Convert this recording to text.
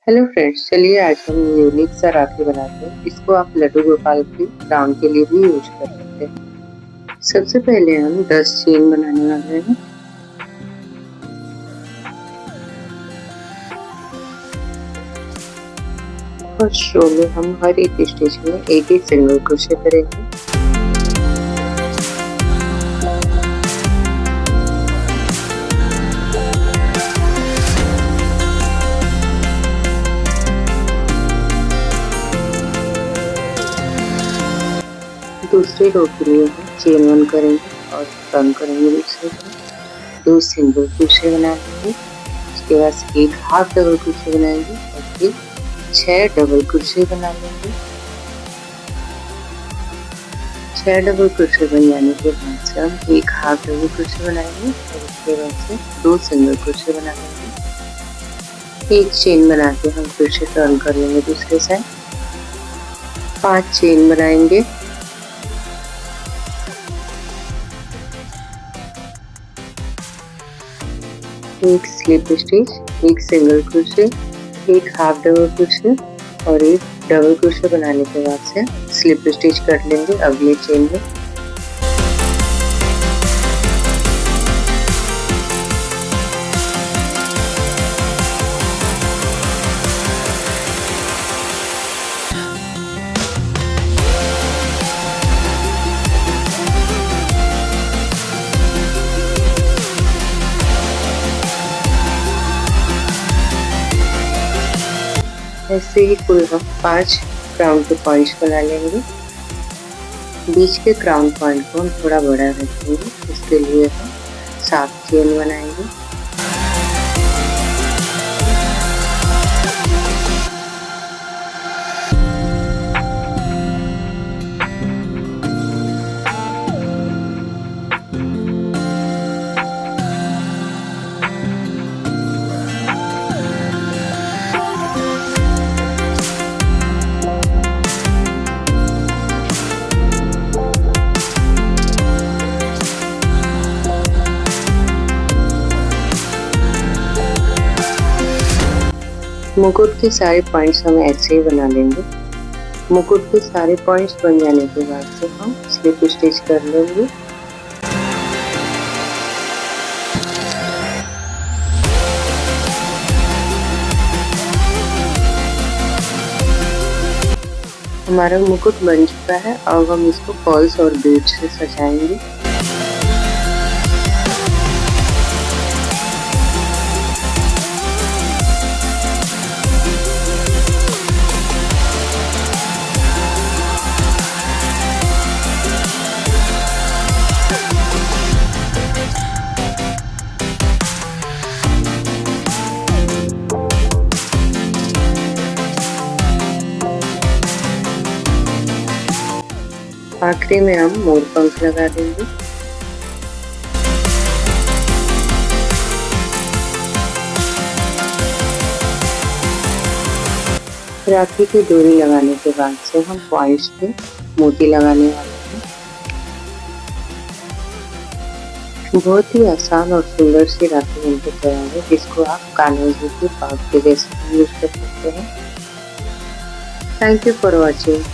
Hello friends, चलिए आज हम यूनिक सा राखी बनाते हैं। इसको आप लड्डू गोपाल की राउंड के लिए भी यूज कर सकते हैं। सबसे पहले हम 10 चेन बनाने वाले हैं। फर्स्ट रो में हम हर एक स्टिच में एक एक सिंगल क्रोशे करेंगे। दूसरे रो के लिए हम चेन 1 करेंगे और टर्न करेंगे दूसरे को। 2 सिंगल क्रोशे बना लेंगे। उसके बाद एक हाफ डबल क्रोशे बनाएंगे और फिर 6 डबल क्रोशे बना लेंगे। 6 डबल क्रोशे बन जाने के बाद से हम एक हाफ डबल क्रोशे बनाएंगे और उसके बाद से 2 सिंगल क्रोशे बना लेंगे। एक चेन बना के हम फिर से टर्न कर लेंगे दूसरे साइड। 5 चेन बनाएंगे। एक स्लिप स्टिच, एक सिंगल क्रोशे, एक हाफ डबल क्रोशे और एक डबल क्रोशे बनाने के बाद से स्लिप स्टिच कर लेंगे अगले चेन में। ऐसे ही कुल हम 5 क्राउन के पॉइंट्स बना लेंगे। बीच के क्राउन पॉइंट को हम थोड़ा बड़ा रखेंगे, इसके लिए हम 7 चेन बनाएंगे। मुकुट के सारे पॉइंट्स हम ऐसे ही बना लेंगे। मुकुट के सारे पॉइंट्स बन जाने के बाद से हम स्लिप स्टिच कर लेंगे। हमारा मुकुट बन चुका है। अब हम इसको पर्ल्स और बीड्स से सजाएंगे। आखिरी में हम मोर पंख लगा देंगे। राखी की डोरी लगाने के बाद से हम पॉइंट्स पे मोती लगाने वाले हैं। बहुत ही आसान और सुंदर सी राखी बनकर तैयार है, जिसको आप कान्हा जी के पाग के जैसे यूज कर सकते हैं। Thank you for watching.